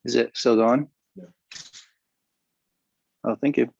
Is it still going? Yeah. Oh, thank you.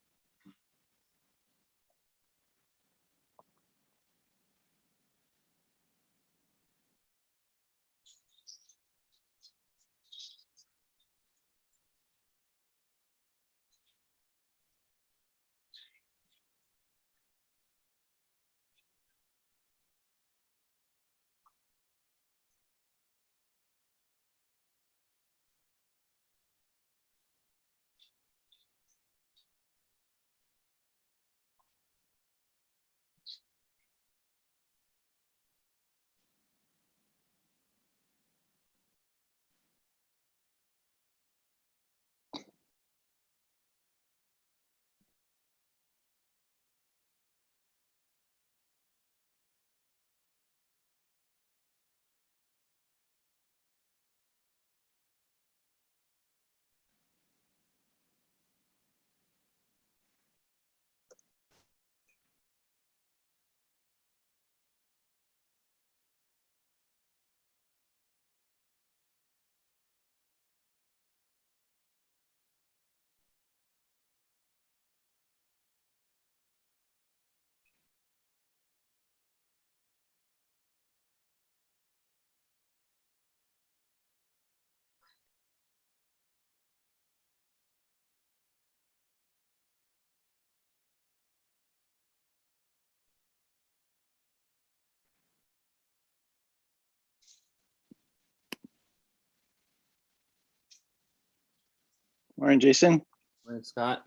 Morning, Jason. Morning, Scott.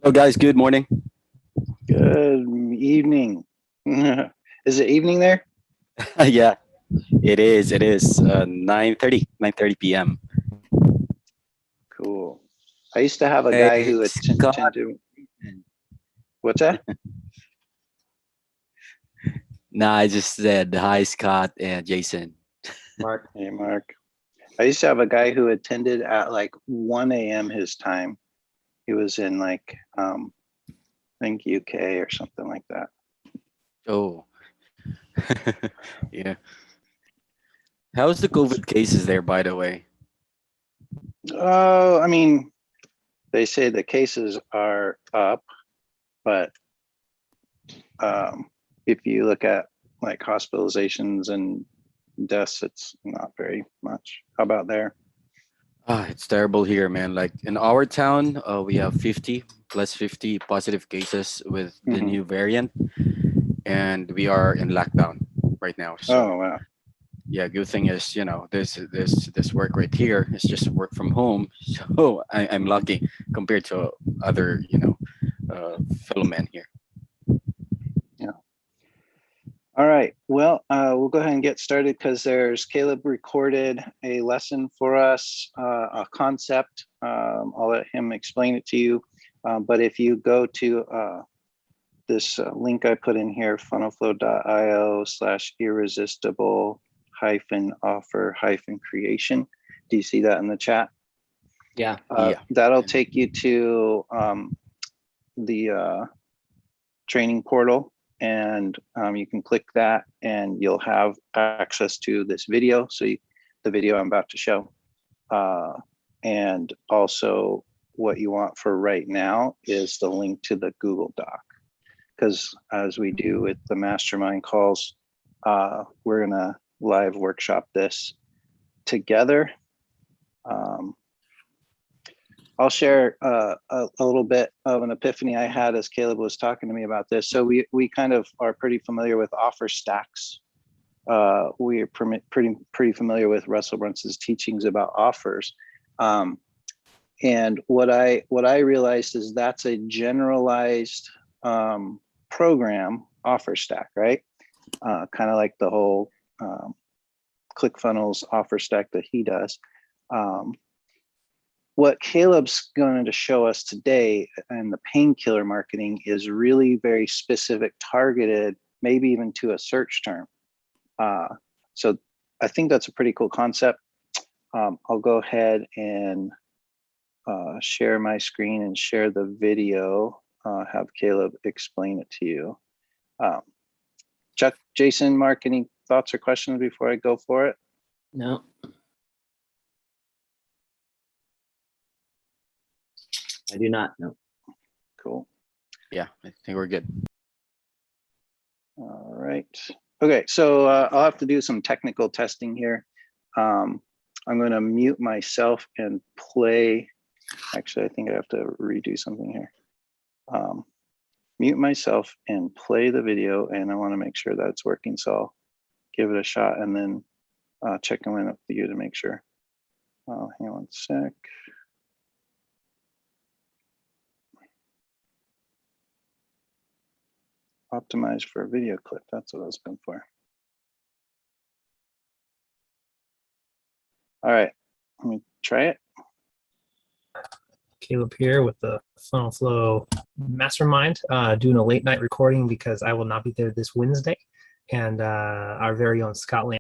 Hello, guys. Good morning. Good evening. Is it evening there? Yeah, it is. It is 9:30 p.m. Cool. I used to have a Hey, guy who Scott. attended. What's that? Nah, I just said hi, Scott and Jason. Mark. Hey, Mark. I used to have a guy who attended at like 1 a.m. his time. He was in like, I think UK or something like that. Oh, yeah. How's the COVID cases there, by the way? Oh, I mean, they say the cases are up, but if you look at like hospitalizations and deaths, it's not very much. How about there? It's terrible here, man. Like in our town, we have 50 plus 50 positive cases with the Mhm. new variant, and we are in lockdown right now. So Oh, wow. yeah, good thing is, this work right here is just work from home. So I'm lucky compared to other, fellow men here. All right. Well, we'll go ahead and get started because there's Caleb recorded a lesson for us, a concept. I'll let him explain it to you. But if you go to this link I put in here, funnelflow.io/irresistible-offer-creation. Do you see that in the chat? Yeah. Yeah. That'll take you to the training portal, and you can click that and you'll have access to this video. So the video I'm about to show. And also what you want for right now is the link to the Google Doc. Because as we do with the mastermind calls, we're gonna live workshop this together. I'll share a little bit of an epiphany I had as Caleb was talking to me about this. So we kind of are pretty familiar with offer stacks. We are pretty familiar with Russell Brunson's teachings about offers. And what I realized is that's a generalized program offer stack, right? Kind of like the whole ClickFunnels offer stack that he does. What Caleb's going to show us today in the painkiller marketing is really very specific, targeted, maybe even to a search term. So I think that's a pretty cool concept. I'll go ahead and share my screen and share the video, have Caleb explain it to you. Chuck, Jason, Mark, any thoughts or questions before I go for it? No. I do not. No. Cool. Yeah, I think we're good. All right. Okay, so I'll have to do some technical testing here. I'm going to mute myself and play. Actually, I think I have to redo something here. Mute myself and play the video, and I want to make sure that it's working. So I'll give it a shot and then check in with you to make sure. Hang on one sec. Optimize for a video clip. That's what I was going for. All right, let me try it. Caleb here with the FunnelFlow Mastermind, doing a late night recording because I will not be there this Wednesday, and our very own Scotland.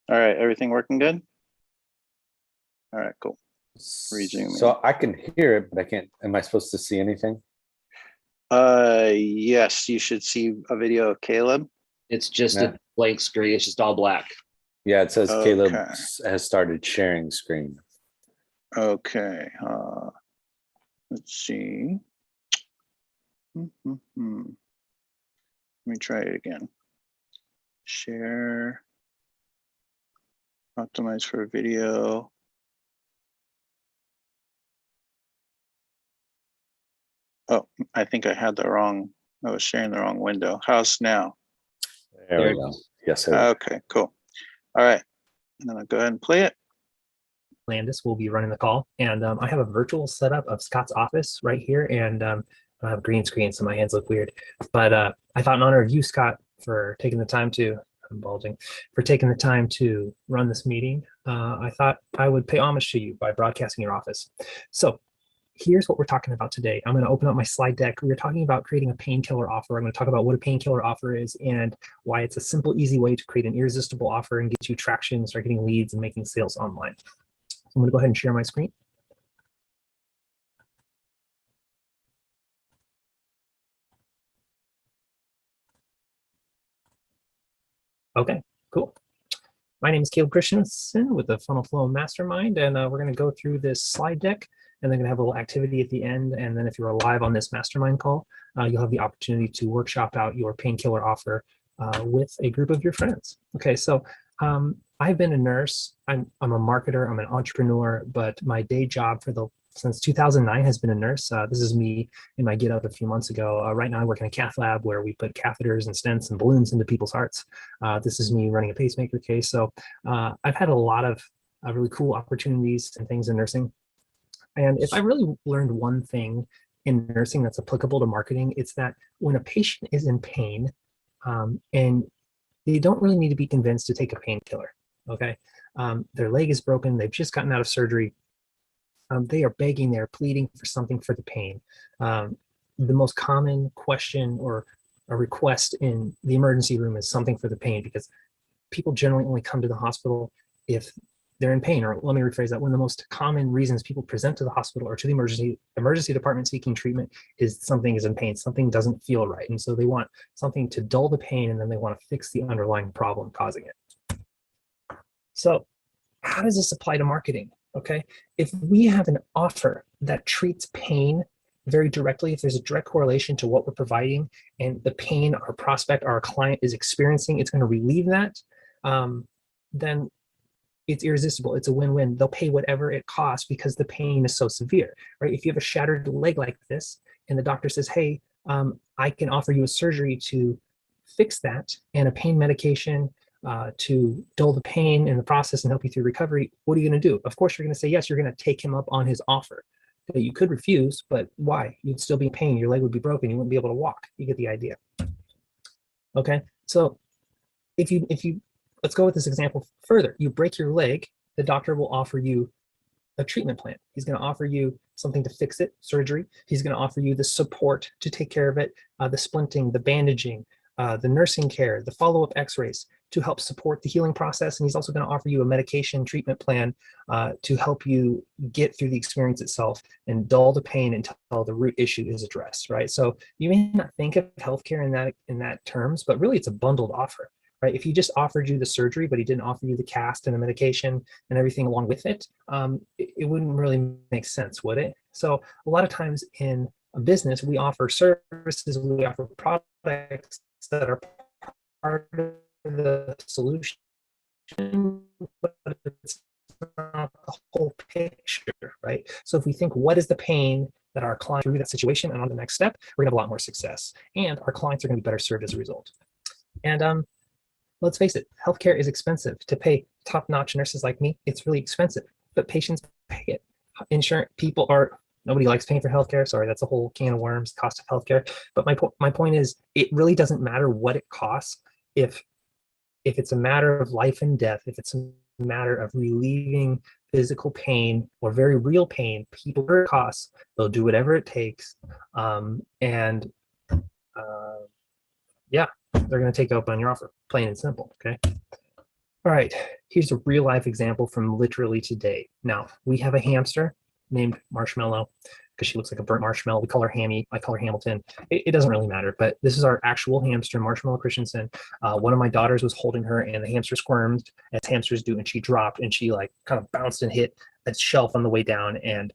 All right, everything working good? All right, cool. Resuming. So I can hear it, but I can't. Am I supposed to see anything? Yes, you should see a video of Caleb. It's just Yeah. a blank screen. It's just all black. Yeah, it says Caleb Okay. has started sharing screen. Okay, let's see. Let me try it again. Share, optimize for video. Oh, I think I had the wrong, I was sharing the wrong window. How's now? There There we it go. goes. Yes, sir. Okay, cool. All right, and then I'll go ahead and play it. Landis will be running the call, and I have a virtual setup of Scott's office right here, and I have a green screen, so my hands look weird. But I thought in honor of you, Scott, for taking the time to, I'm bulging, for taking the time to run this meeting, I thought I would pay homage to you by broadcasting your office. So here's what we're talking about today. I'm going to open up my slide deck. We're talking about creating a painkiller offer. I'm going to talk about what a painkiller offer is and why it's a simple, easy way to create an irresistible offer and get you traction, start getting leads and making sales online. I'm going to go ahead and share my screen. Okay, cool. My name is Caleb Christensen with the FunnelFlow Mastermind, and we're going to go through this slide deck, and then going to have a little activity at the end. And then if you're live on this mastermind call, you'll have the opportunity to workshop out your painkiller offer with a group of your friends. Okay, so I've been a nurse. I'm a marketer. I'm an entrepreneur, but my day job since 2009 has been a nurse. This is me in my get up a few months ago. Right now I work in a cath lab where we put catheters and stents and balloons into people's hearts. This is me running a pacemaker case. So I've had a lot of really cool opportunities and things in nursing. And if I really learned one thing in nursing that's applicable to marketing, it's that when a patient is in pain and they don't really need to be convinced to take a painkiller, okay? Their leg is broken, they've just gotten out of surgery, they are begging, they're pleading for something for the pain. The most common question or a request in the emergency room is something for the pain, because people generally only come to the hospital if they're in pain. Or let me rephrase that. One of the most common reasons people present to the hospital or to the emergency department seeking treatment is something is in pain, something doesn't feel right. And so they want something to dull the pain, and then they want to fix the underlying problem causing it. So how does this apply to marketing? Okay, if we have an offer that treats pain very directly, if there's a direct correlation to what we're providing and the pain our prospect, our client is experiencing, it's going to relieve that, then it's irresistible. It's a win-win. They'll pay whatever it costs because the pain is so severe, right? If you have a shattered leg like this and the doctor says, hey, I can offer you a surgery to fix that and a pain medication to dull the pain in the process and help you through recovery, what are you going to do? Of course, you're going to say yes. You're going to take him up on his offer. That you could refuse, but why? You'd still be in pain. Your leg would be broken. You wouldn't be able to walk. You get the idea. Okay, so if you let's go with this example further. You break your leg, the doctor will offer you a treatment plan. He's going to offer you something to fix it, surgery. He's going to offer you the support to take care of it, the splinting, the bandaging, the nursing care, the follow-up x-rays to help support the healing process. And he's also going to offer you a medication treatment plan to help you get through the experience itself and dull the pain until the root issue is addressed, right? So you may not think of healthcare in that terms, but really it's a bundled offer. right? If he just offered you the surgery, but he didn't offer you the cast and the medication and everything along with it, it wouldn't really make sense, would it? So a lot of times in a business, we offer services, we offer products that are part of the solution, but it's not the whole picture, right? So if we think, what is the pain that our client through that situation and on the next step, we're gonna have a lot more success, and our clients are gonna be better served as a result. And let's face it, healthcare is expensive. To pay top-notch nurses like me, it's really expensive, but patients pay it. Insurance people are, nobody likes paying for healthcare. Sorry, that's a whole can of worms, cost of healthcare. But my point is, it really doesn't matter what it costs if it's a matter of life and death, if it's a matter of relieving physical pain or very real pain, people are costs, they'll do whatever it takes. Yeah, they're going to take up on your offer, plain and simple. Okay. All right. Here's a real life example from literally today. Now, we have a hamster named Marshmallow because she looks like a burnt marshmallow. We call her Hammy. I call her Hamilton. It doesn't really matter, but this is our actual hamster, Marshmallow Christensen. One of my daughters was holding her, and the hamster squirmed, as hamsters do, and she dropped, and she like kind of bounced and hit a shelf on the way down. And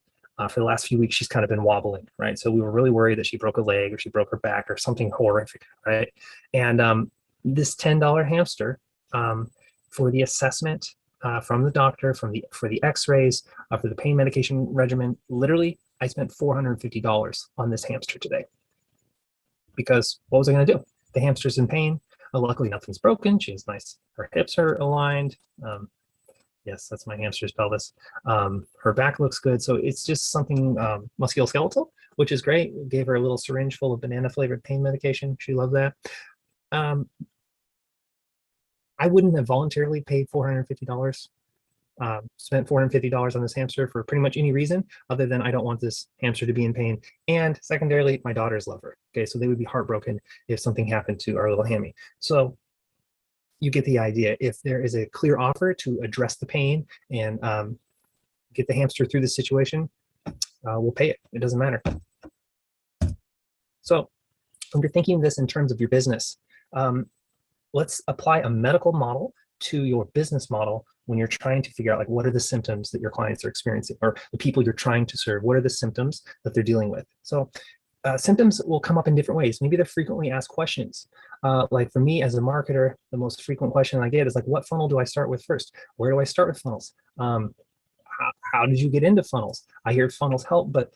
for the last few weeks, she's kind of been wobbling, right? So we were really worried that she broke a leg or she broke her back or something horrific, right? And this $10 hamster, for the assessment from the doctor, for the X-rays, for the pain medication regimen, literally, I spent $450 on this hamster today. Because what was I going to do? The hamster's in pain. Luckily, nothing's broken. She's nice. Her hips are aligned. Yes, that's my hamster's pelvis. Her back looks good. So it's just something musculoskeletal, which is great. We gave her a little syringe full of banana-flavored pain medication. She loved that. I wouldn't have voluntarily paid $450, spent $450 on this hamster for pretty much any reason other than I don't want this hamster to be in pain. And secondarily, my daughters love her. Okay, so they would be heartbroken if something happened to our little Hammy. So you get the idea. If there is a clear offer to address the pain and get the hamster through the situation, we'll pay it. It doesn't matter. So when you're thinking this in terms of your business, let's apply a medical model to your business model when you're trying to figure out, like, what are the symptoms that your clients are experiencing, or the people you're trying to serve, what are the symptoms that they're dealing with? So symptoms will come up in different ways. Maybe they're frequently asked questions. Like for me as a marketer, the most frequent question I get is like, what funnel do I start with first? Where do I start with funnels? How did you get into funnels? I hear funnels help, but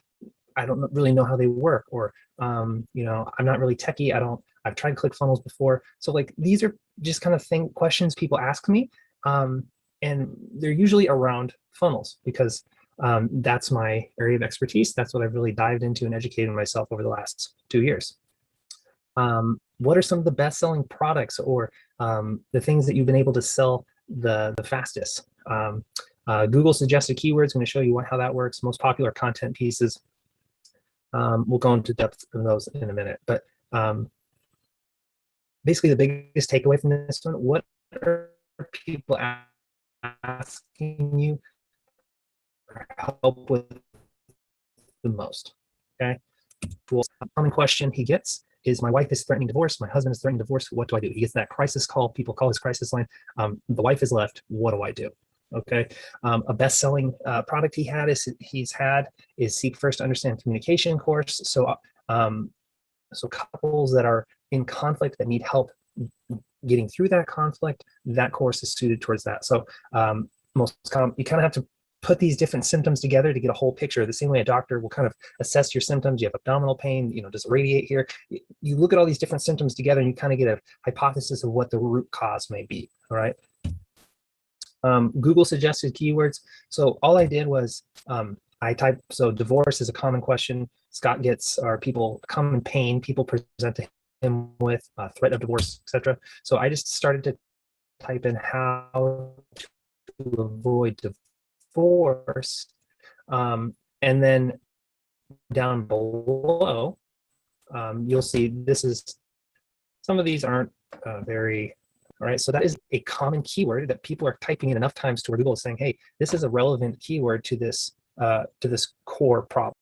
I don't really know how they work. Or, you know, I'm not really techie. I've tried ClickFunnels before. So like, these are just kind of questions people ask me. And they're usually around funnels because that's my area of expertise. That's what I've really dived into and educated myself over the last 2 years. What are some of the best-selling products or the things that you've been able to sell the fastest? Google suggested keywords. I'm going to show you how that works. Most popular content pieces. We'll go into depth of those in a minute. But basically, the biggest takeaway from this one: what are people asking you for help with the most? Okay. Well, a common question he gets is, my wife is threatening divorce. My husband is threatening divorce. What do I do? He gets that crisis call. People call his crisis line. The wife is left. What do I do? Okay. A best-selling product he's had is Seek First to Understand Communication course. So so couples that are in conflict that need help getting through that conflict, that course is suited towards that. So you kind of have to put these different symptoms together to get a whole picture. The same way a doctor will kind of assess your symptoms. You have abdominal pain, you know, does it radiate here? You look at all these different symptoms together and you kind of get a hypothesis of what the root cause may be. All right. Google suggested keywords. So all I did was I typed, so divorce is a common question. Scott gets, or people, common pain people present to him with, threat of divorce, etc. So I just started to type in how to avoid divorce. And then down below, you'll see some of these aren't very, all right, so that is a common keyword that people are typing in enough times to where Google is saying, hey, this is a relevant keyword to this core problem.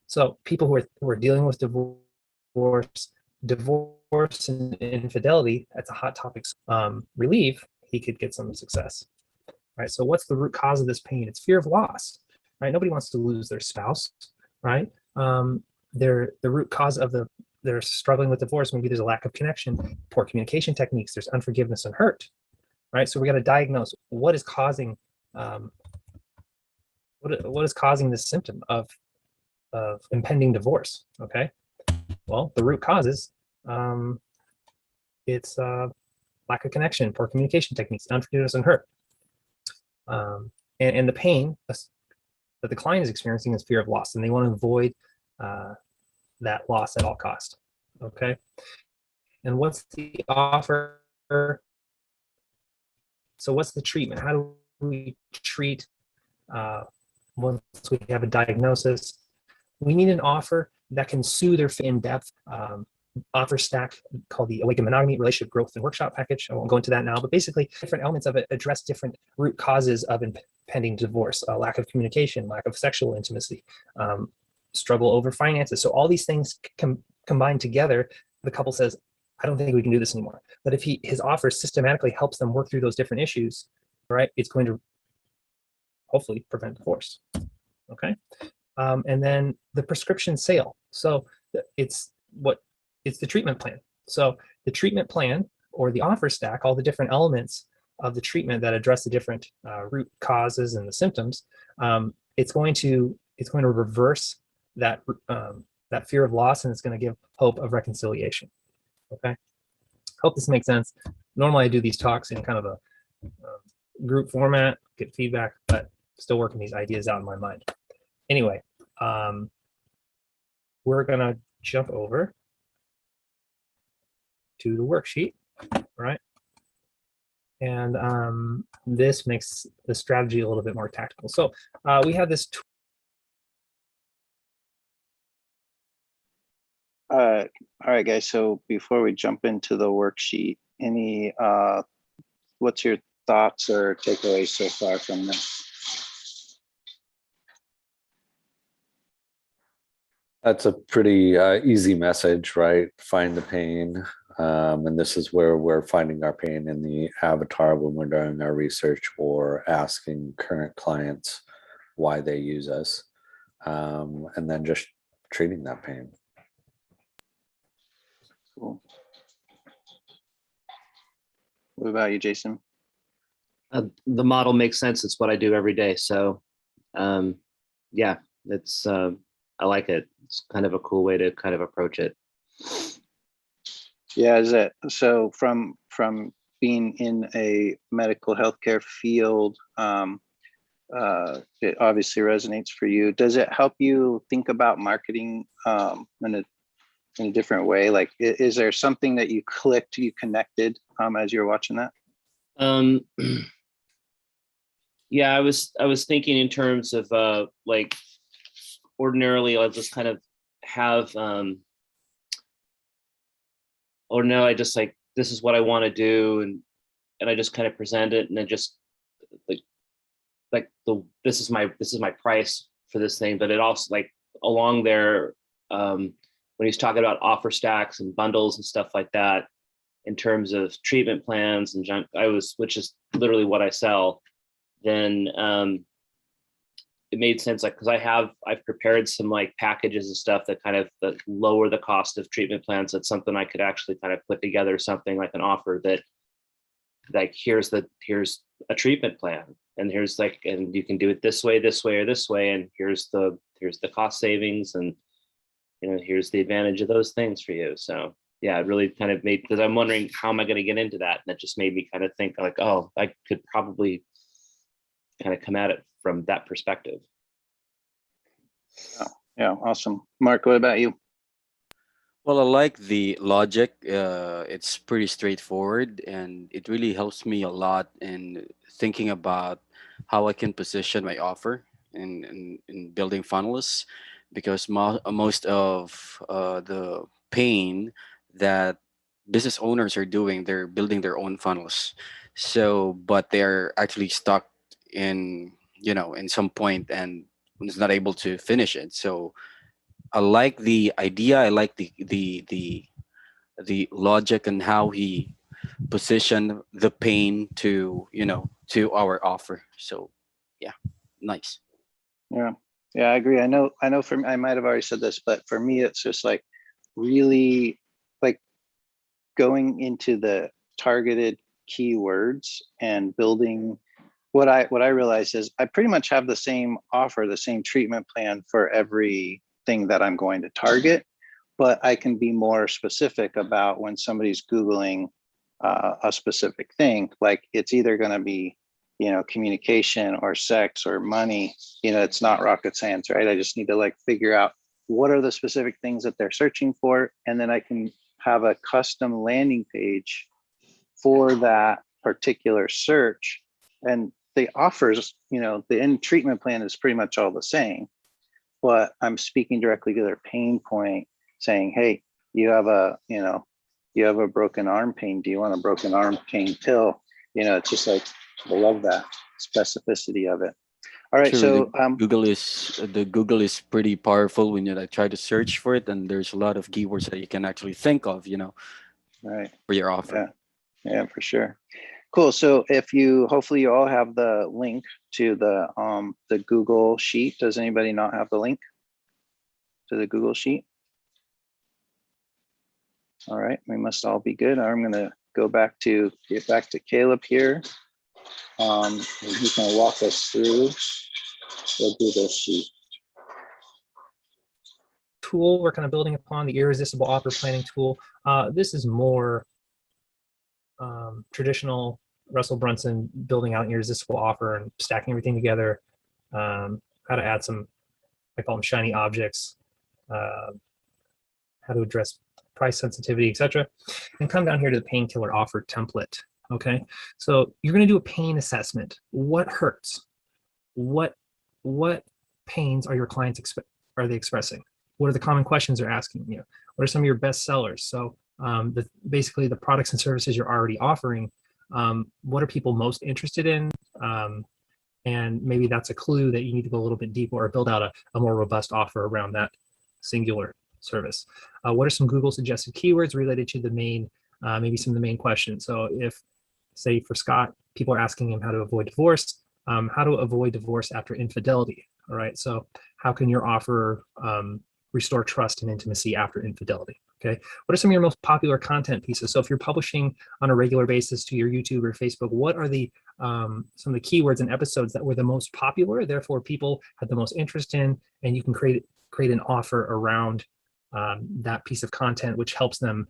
So people who are dealing with divorce divorce and infidelity, that's a hot topic. Relief, he could get some success. Right. So what's the root cause of this pain? It's fear of loss. Right. Nobody wants to lose their spouse. Right. The root cause of they're struggling with divorce. Maybe there's a lack of connection, poor communication techniques. There's unforgiveness and hurt. Right. So we got to diagnose what is causing what is causing this symptom of impending divorce. Okay. Well, the root causes it's lack of connection, poor communication techniques, unforgiveness and hurt. And the pain that the client is experiencing is fear of loss, and they want to avoid that loss at all cost. Okay. And what's the offer? So what's the treatment? How do we treat once we have a diagnosis? We need an offer that can soothe their in depth. Offer stack called the Awaken Monogamy Relationship Growth and Workshop Package. I won't go into that now, but basically different elements of it address different root causes of impending divorce, lack of communication, lack of sexual intimacy, struggle over finances. So all these things combined together, the couple says, I don't think we can do this anymore. But if his offer systematically helps them work through those different issues, right, it's going to hopefully prevent divorce. Okay. And then the prescription sale. So it's the treatment plan. So the treatment plan or the offer stack, all the different elements of the treatment that address the different root causes and the symptoms, it's going to reverse that fear of loss, and it's going to give hope of reconciliation. Okay. Hope this makes sense. Normally I do these talks in kind of a group format, get feedback, but still working these ideas out in my mind. Anyway, we're going to jump over to the worksheet, right? And this makes the strategy a little bit more tactical. So we have this. All right, guys. So before we jump into the worksheet, what's your thoughts or takeaways so far from this? That's a pretty easy message, right? Find the pain. And this is where we're finding our pain in the avatar when we're doing our research or asking current clients why they use us. And then just treating that pain. Cool. What about you, Jason? The model makes sense. It's what I do every day. So yeah, it's I like it. It's kind of a cool way to kind of approach it. Yeah, is it so from being in a medical healthcare field, it obviously resonates for you. Does it help you think about marketing in a different way? Like, is there something that you connected as you're watching that? Yeah, I was thinking in terms of like ordinarily I'll just kind of have or no, I just like, this is what I want to do, and I just kind of present it, and then just this is my price for this thing. But it also, like, along there, when he's talking about offer stacks and bundles and stuff like that, in terms of treatment plans and junk, which is literally what I sell, then it made sense, like, because I've prepared some like packages and stuff that kind of that lower the cost of treatment plans. That's something I could actually kind of put together, something like an offer that, like, here's a treatment plan, and here's like, and you can do it this way, or this way, and here's the cost savings, and here's the advantage of those things for you. So yeah, it really kind of made, because I'm wondering how am I going to get into that, and that just made me kind of think like, oh, I could probably kind of come at it from that perspective. Oh, yeah, awesome. Mark, what about you? Well, I like the logic. It's pretty straightforward, and it really helps me a lot in thinking about how I can position my offer in building funnels, because most of the pain that business owners are doing, they're building their own funnels. So, but they're actually stuck in some point and is not able to finish it. So I like the idea. I like the the logic and how he positioned the pain to, to our offer. So yeah, nice. Yeah. Yeah, I agree. I know for me, I might have already said this, but for me, it's just like really like going into the targeted keywords and building what I realized is I pretty much have the same offer, the same treatment plan for everything that I'm going to target, but I can be more specific about when somebody's Googling a specific thing, like it's either going to be, communication or sex or money. It's not rocket science, right? I just need to like figure out what are the specific things that they're searching for, and then I can have a custom landing page for that particular search. And the offers, the end treatment plan is pretty much all the same, but I'm speaking directly to their pain point, saying, hey, you have a broken arm pain. Do you want a broken arm pain pill? It's just like, I love that specificity of it. All right. True. So The Google is pretty powerful when you like try to search for it, and there's a lot of keywords that you can actually think of, right. for your offer. Yeah, for sure. Cool. So hopefully you all have the link to the Google Sheet. Does anybody not have the link to the Google Sheet? All right, we must all be good. I'm gonna get back to Caleb here. And he can walk us through the Google Sheet. Tool we're kind of building upon, the irresistible offer planning tool. This is more traditional Russell Brunson building out an irresistible offer and stacking everything together. How to add some, I call them shiny objects, how to address price sensitivity, etc. And come down here to the Painkiller offer template. Okay, so you're going to do a pain assessment. What hurts? What pains are your clients are they expressing? What are the common questions they're asking you? What are some of your best sellers? So basically the products and services you're already offering, what are people most interested in? And maybe that's a clue that you need to go a little bit deeper or build out a more robust offer around that singular service. What are some Google suggested keywords related to the main, maybe some of the main questions? So if, say for Scott, people are asking him how to avoid divorce, how to avoid divorce after infidelity. All right, so how can your offer restore trust and intimacy after infidelity? Okay, what are some of your most popular content pieces? So if you're publishing on a regular basis to your YouTube or Facebook, what are the some of the keywords and episodes that were the most popular, therefore people had the most interest in, and you can create an offer around that piece of content, which helps them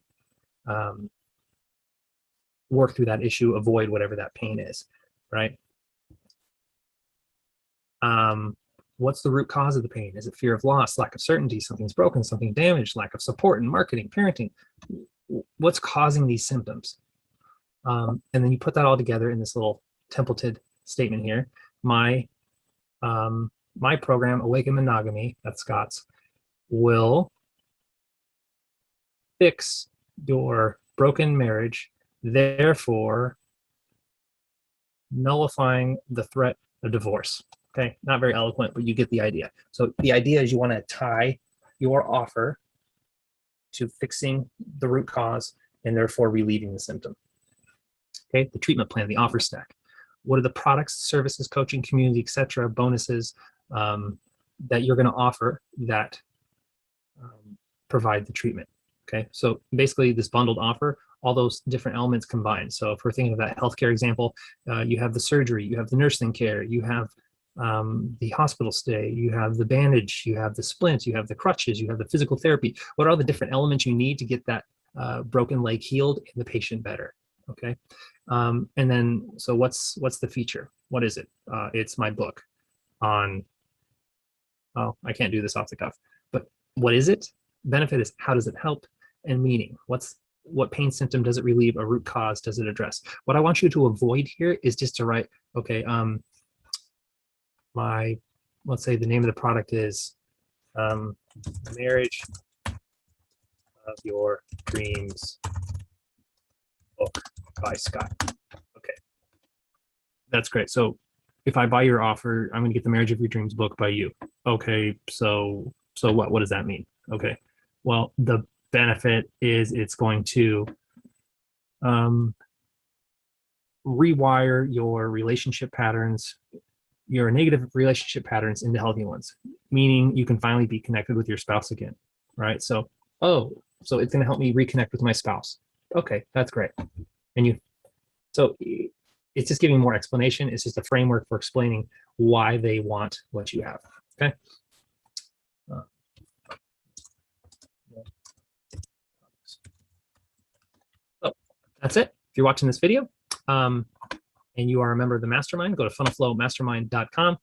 work through that issue, avoid whatever that pain is, right? What's the root cause of the pain? Is it fear of loss, lack of certainty, something's broken, something damaged, lack of support in marketing, parenting? What's causing these symptoms? And then you put that all together in this little templated statement here. My program, Awaken Monogamy, that's Scott's, will fix your broken marriage, therefore nullifying the threat of divorce. Okay, not very eloquent, but you get the idea. So the idea is you want to tie your offer to fixing the root cause and therefore relieving the symptom. Okay, the treatment plan, the offer stack. What are the products, services, coaching, community, etc., bonuses that you're going to offer that provide the treatment? Okay, so basically this bundled offer, all those different elements combined. So if we're thinking of that healthcare example, you have the surgery, you have the nursing care, you have the hospital stay, you have the bandage, you have the splint, you have the crutches, you have the physical therapy. What are all the different elements you need to get that broken leg healed and the patient better? Okay, and then so what's the feature? What is it? It's my book on. Oh, I can't do this off the cuff. But what is it? Benefit is how does it help, and meaning. What pain symptom does it relieve? A root cause does it address? What I want you to avoid here is just to write, okay, let's say the name of the product is Marriage of Your Dreams book by Scott. Okay, that's great. So if I buy your offer, I'm going to get the Marriage of Your Dreams book by you. Okay, so what does that mean? Okay, well, the benefit is it's going to rewire your relationship patterns, your negative relationship patterns into healthy ones, meaning you can finally be connected with your spouse again, right? So, so it's going to help me reconnect with my spouse. Okay, that's great. And so it's just giving more explanation. It's just a framework for explaining why they want what you have. Okay. So that's it. If you're watching this video and you are a member of the Mastermind, go to FunnelFlowMastermind.com,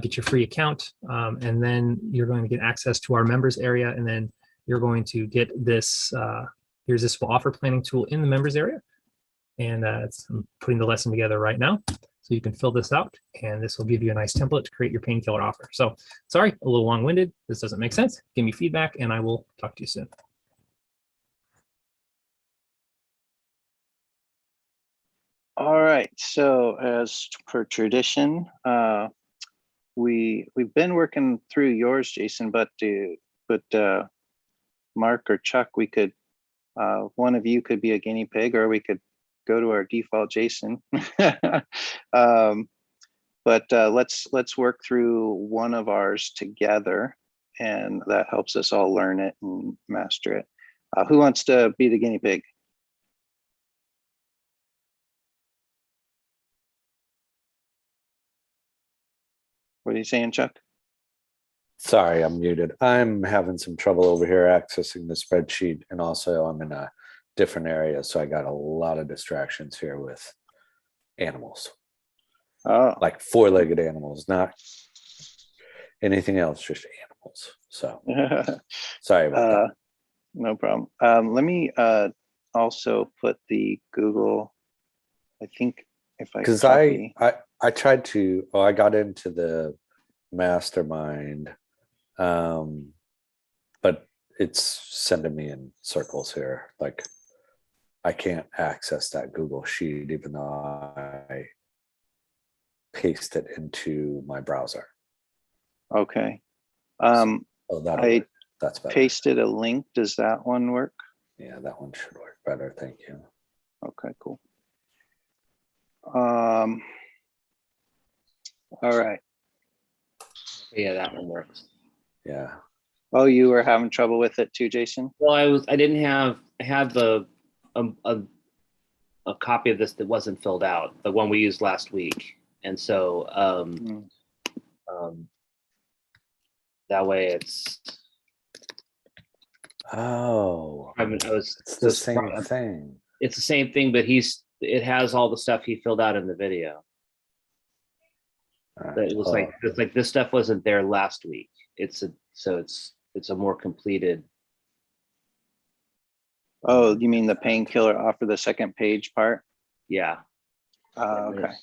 get your free account, and then you're going to get access to our members area, and then you're going to get this irresistible offer planning tool in the members area. And I'm putting the lesson together right now. So you can fill this out, and this will give you a nice template to create your painkiller offer. So sorry, a little long-winded. This doesn't make sense. Give me feedback, and I will talk to you soon. All right. So as per tradition, we've been working through yours, Jason, but Mark or Chuck, we could one of you could be a guinea pig, or we could go to our default Jason. But let's work through one of ours together, and that helps us all learn it and master it. Who wants to be the guinea pig? What are you saying, Chuck? Sorry, I'm muted. I'm having some trouble over here accessing the spreadsheet, and also I'm in a different area, so I got a lot of distractions here with animals, Oh, like four-legged animals, not anything else, just animals. So sorry about that. no problem. Let me also put the Google, I think if I Because copy. I tried to, I got into the Mastermind, but it's sending me in circles here. Like I can't access that Google Sheet, even though I paste it into my browser. Okay. Oh, that'll I work. That's better. pasted a link. Does that one work? Yeah, that one should work better. Thank you. Okay, cool. All right. Yeah, that one works. Yeah. Oh, you were having trouble with it too, Jason? Well, I had a copy of this that wasn't filled out, the one we used last week. And so that way it's, Oh, it's it's the same thing. It's the same thing, but it has all the stuff he filled out in the video. It was like this stuff wasn't there last week. It's a more completed. Oh, you mean the painkiller offer, the second page part? Yeah. Okay.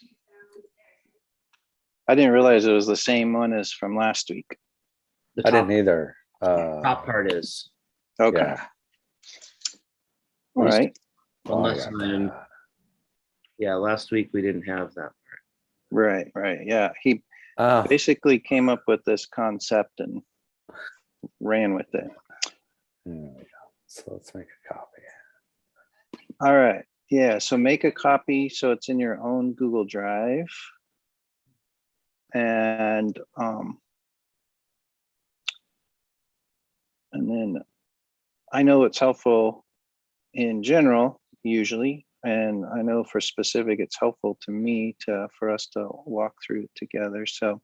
I didn't realize it was the same one as from last week. The I didn't either. top part is. Okay. Yeah. All right. Unless yeah, last week we didn't have that. Right. Yeah. He Oh, basically came up with this concept and ran with it. there we go. So let's make a copy. All right. Yeah. So make a copy so it's in your own Google Drive. And then I know it's helpful in general, usually, and I know for specific, it's helpful to me for us to walk through it together. So